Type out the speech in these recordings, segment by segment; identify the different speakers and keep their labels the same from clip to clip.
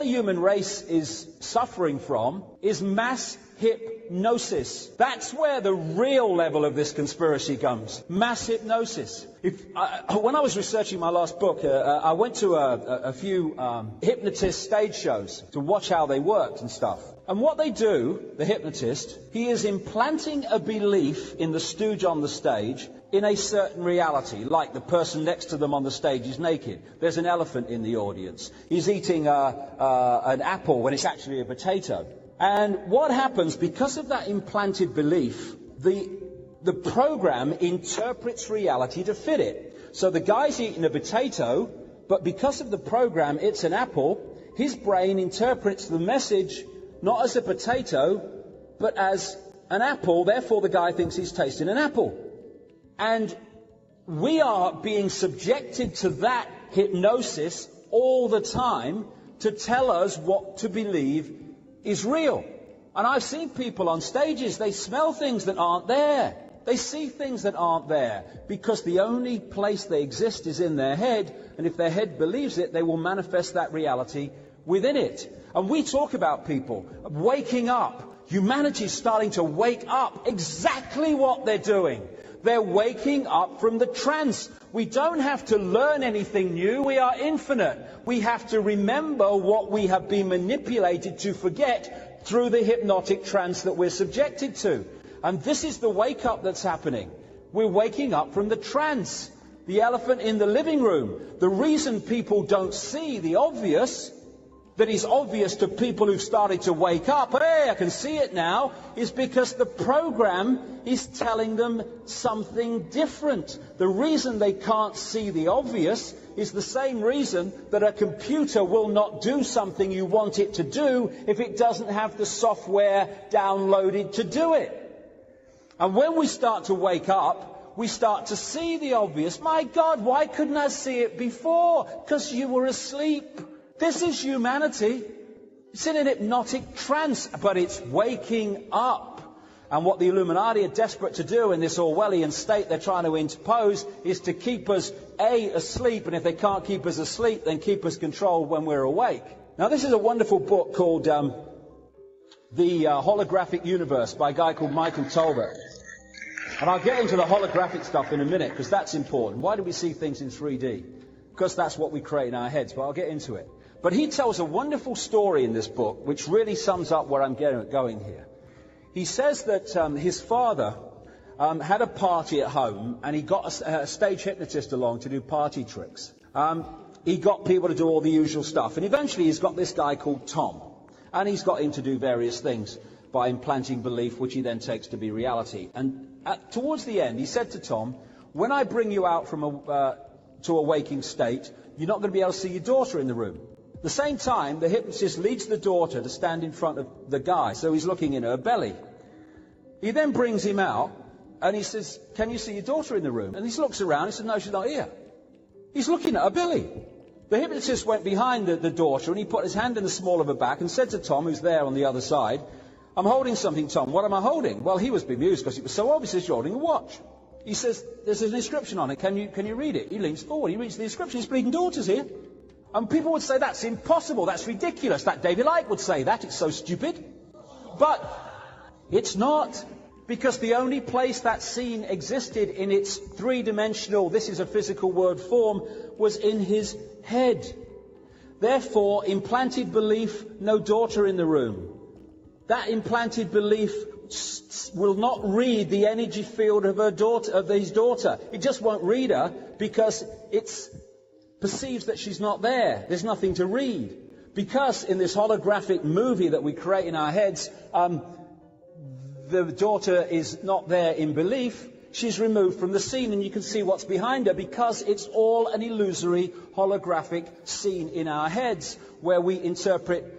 Speaker 1: the human race is suffering from is mass hypnosis. That's where the real level of this conspiracy comes. Mass hypnosis. When I was researching my last book, I went to a few hypnotist stage shows to watch how they worked and stuff. And what they do, the hypnotist, he is implanting a belief in the stooge on the stage in a certain reality, like the person next to them on the stage is naked. There's an elephant in the audience. He's eating an apple when it's actually a potato. And what happens, because of that implanted belief, the program interprets reality to fit it. So the guy's eating a potato, but because of the program, it's an apple. His brain interprets the message not as a potato, but as an apple. Therefore, the guy thinks he's tasting an apple. And we are being subjected to that hypnosis all the time to tell us what to believe is real. And I've seen people on stages, they smell things that aren't there. They see things that aren't there because the only place they exist is in their head, and if their head believes it, they will manifest that reality within it. And we talk about people waking up. Humanity's starting to wake up. Exactly what they're doing. They're waking up from the trance. We don't have to learn anything new. We are infinite. We have to remember what we have been manipulated to forget through the hypnotic trance that we're subjected to. And this is the wake-up that's happening. We're waking up from the trance. The elephant in the living room. The reason people don't see the obvious, that is obvious to people who've started to wake up, hey, I can see it now, is because the program is telling them something different. The reason they can't see the obvious is the same reason that a computer will not do something you want it to do if it doesn't have the software downloaded to do it. And when we start to wake up, we start to see the obvious. My God, why couldn't I see it before? Because you were asleep. This is humanity. It's in an hypnotic trance, but it's waking up. And what the Illuminati are desperate to do in this Orwellian state they're trying to impose is to keep us, A, asleep, and if they can't keep us asleep, then keep us controlled when we're awake. Now, this is a wonderful book called The Holographic Universe by a guy called Michael Tolbert. And I'll get into the holographic stuff in a minute, because that's important. Why do we see things in 3D? Because that's what we create in our heads, but I'll get into it. But he tells a wonderful story in this book, which really sums up where I'm going here. He says that his father had a party at home, and he got a stage hypnotist along to do party tricks. He got people to do all the usual stuff, and eventually he's got this guy called Tom, and he's got him to do various things by implanting belief, which he then takes to be reality. And towards the end, he said to Tom, when I bring you out from to a waking state, you're not going to be able to see your daughter in the room. At the same time, the hypnotist leads the daughter to stand in front of the guy, so he's looking in her belly. He then brings him out, and he says, can you see your daughter in the room? And he looks around, and he says, no, she's not here. He's looking at her belly. The hypnotist went behind the daughter, and he put his hand in the small of her back and said to Tom, who's there on the other side, I'm holding something, Tom. What am I holding? Well, he was bemused because it was so obvious. You're holding a watch. He says, there's an inscription on it. Can you read it? He leans forward. He reads the inscription. His bleeding daughter's here. And people would say, that's impossible. That's ridiculous. That David Icke would say that. It's so stupid. But it's not. Because the only place that scene existed in its three-dimensional, this is a physical word form, was in his head. Therefore, implanted belief, no daughter in the room. That implanted belief will not read the energy field of his daughter. It just won't read her because it perceives that she's not there. There's nothing to read. Because in this holographic movie that we create in our heads, the daughter is not there in belief. She's removed from the scene, and you can see what's behind her because it's all an illusory holographic scene in our heads where we interpret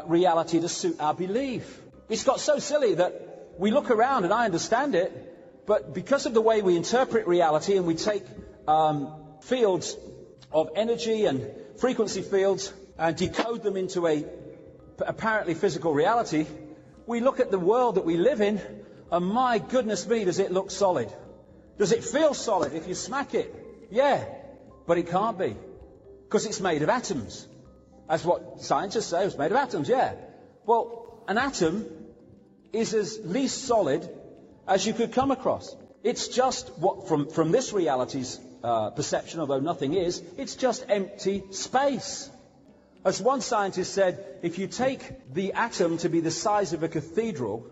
Speaker 1: reality to suit our belief. It's got so silly that we look around, and I understand it, but because of the way we interpret reality and we take fields of energy and frequency fields and decode them into a apparently physical reality, we look at the world that we live in, and my goodness me, does it look solid? Does it feel solid if you smack it? Yeah, but it can't be, because it's made of atoms. That's what scientists say. It was made of atoms, yeah. Well, an atom is as least solid as you could come across. It's just what, from this reality's perception, although nothing is, it's just empty space. As one scientist said, if you take the atom to be the size of a cathedral,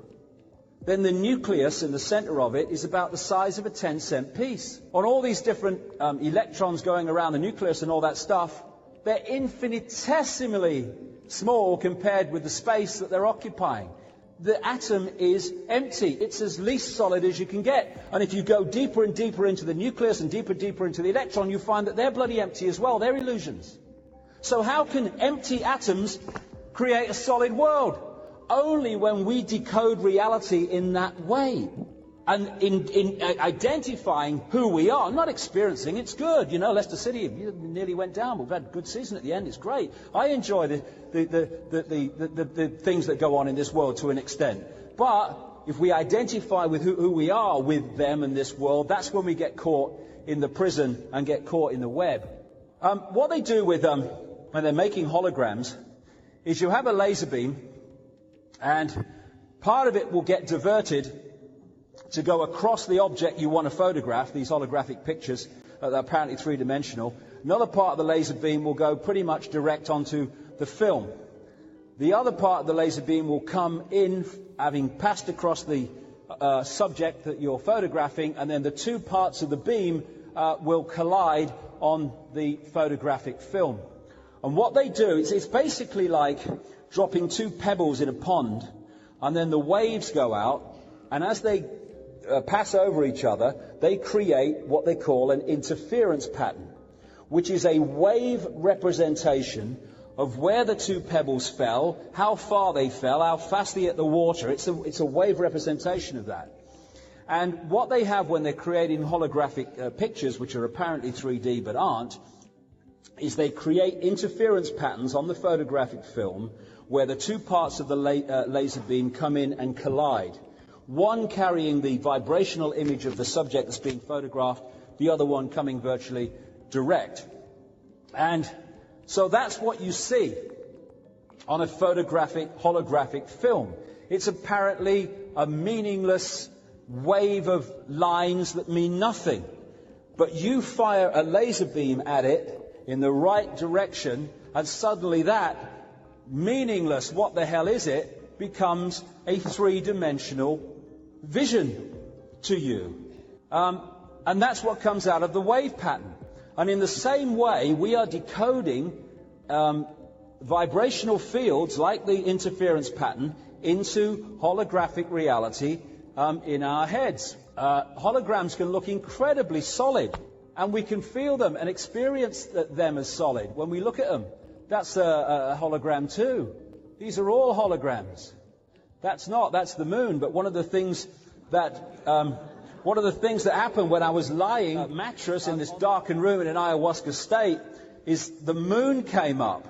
Speaker 1: then the nucleus in the center of it is about the size of a 10-cent piece. On all these different electrons going around the nucleus and all that stuff, they're infinitesimally small compared with the space that they're occupying. The atom is empty. It's as least solid as you can get. And if you go deeper and deeper into the nucleus and deeper into the electron, you find that they're bloody empty as well. They're illusions. So how can empty atoms create a solid world? Only when we decode reality in that way. And in identifying who we are, not experiencing, it's good. You know, Leicester City nearly went down. We've had a good season at the end. It's great. I enjoy the things that go on in this world to an extent. But if we identify with who we are with them and this world, that's when we get caught in the prison and get caught in the web. What they do with when they're making holograms is you have a laser beam, and part of it will get diverted to go across the object you want to photograph, these holographic pictures that are apparently three-dimensional. Another part of the laser beam will go pretty much direct onto the film. The other part of the laser beam will come in, having passed across the subject that you're photographing, and then the two parts of the beam will collide on the photographic film. And what they do, it's basically like dropping two pebbles in a pond, and then the waves go out, and as they pass over each other, they create what they call an interference pattern, which is a wave representation of where the two pebbles fell, how far they fell, how fast they hit the water. It's a wave representation of that. And what they have when they're creating holographic pictures, which are apparently 3D but aren't, is they create interference patterns on the photographic film where the two parts of the laser beam come in and collide. One carrying the vibrational image of the subject that's being photographed, the other one coming virtually direct. And so that's what you see on a holographic film. It's apparently a meaningless wave of lines that mean nothing. But you fire a laser beam at it in the right direction, and suddenly that meaningless, what the hell is it, becomes a three-dimensional vision to you. And that's what comes out of the wave pattern. And in the same way, we are decoding vibrational fields like the interference pattern into holographic reality in our heads. Holograms can look incredibly solid, and we can feel them and experience them as solid when we look at them. That's a hologram too. These are all holograms. That's the moon. But one of the things that happened when I was lying on a mattress in this darkened room in an ayahuasca state is the moon came up.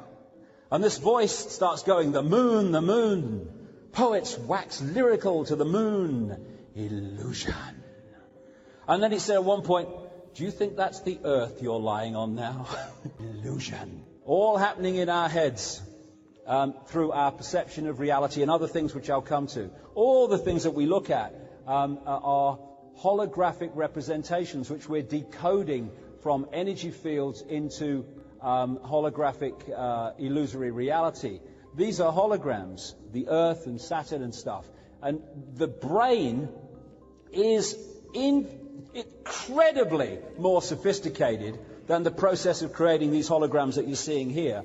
Speaker 1: And this voice starts going, the moon. Poets wax lyrical to the moon. Illusion. And then he said at one point, do you think that's the earth you're lying on now? Illusion. All happening in our heads. Through our perception of reality and other things which I'll come to. All the things that we look at are holographic representations which we're decoding from energy fields into holographic illusory reality. These are holograms, the Earth and Saturn and stuff. And the brain is incredibly more sophisticated than the process of creating these holograms that you're seeing here.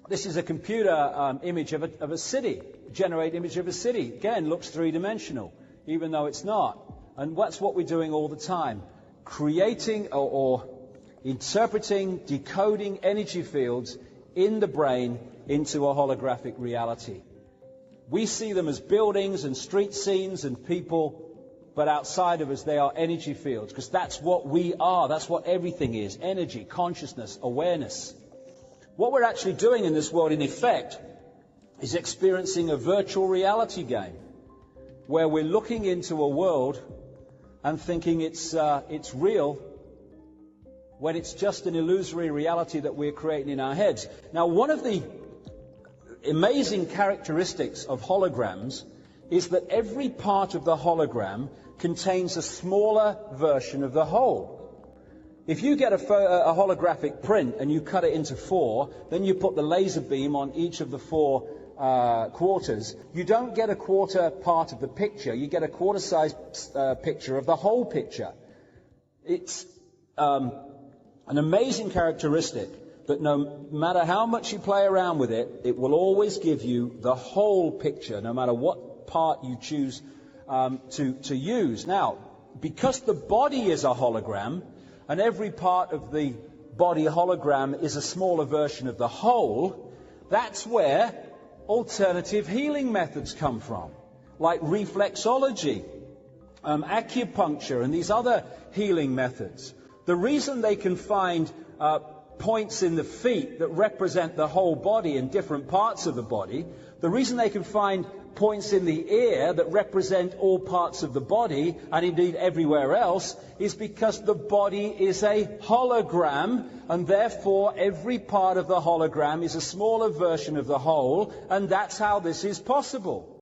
Speaker 1: This is a computer image of a city, generate image of a city. Again, looks three-dimensional, even though it's not. And that's what we're doing all the time. Creating or interpreting, decoding energy fields in the brain into a holographic reality. We see them as buildings and street scenes and people, but outside of us they are energy fields, because that's what we are. That's what everything is. Energy, consciousness, awareness. What we're actually doing in this world, in effect, is experiencing a virtual reality game where we're looking into a world and thinking it's real, when it's just an illusory reality that we're creating in our heads. Now, one of the amazing characteristics of holograms is that every part of the hologram contains a smaller version of the whole. If you get a holographic print and you cut it into 4, then you put the laser beam on each of the 4 quarters, you don't get a quarter part of the picture, you get a quarter-size picture of the whole picture. It's an amazing characteristic that no matter how much you play around with it, it will always give you the whole picture, no matter what part you choose to use. Now, because the body is a hologram, and every part of the body hologram is a smaller version of the whole, that's where alternative healing methods come from, like reflexology, acupuncture, and these other healing methods. The reason they can find points in the feet that represent the whole body in different parts of the body, the reason they can find points in the ear that represent all parts of the body, and indeed everywhere else, is because the body is a hologram, and therefore every part of the hologram is a smaller version of the whole, and that's how this is possible.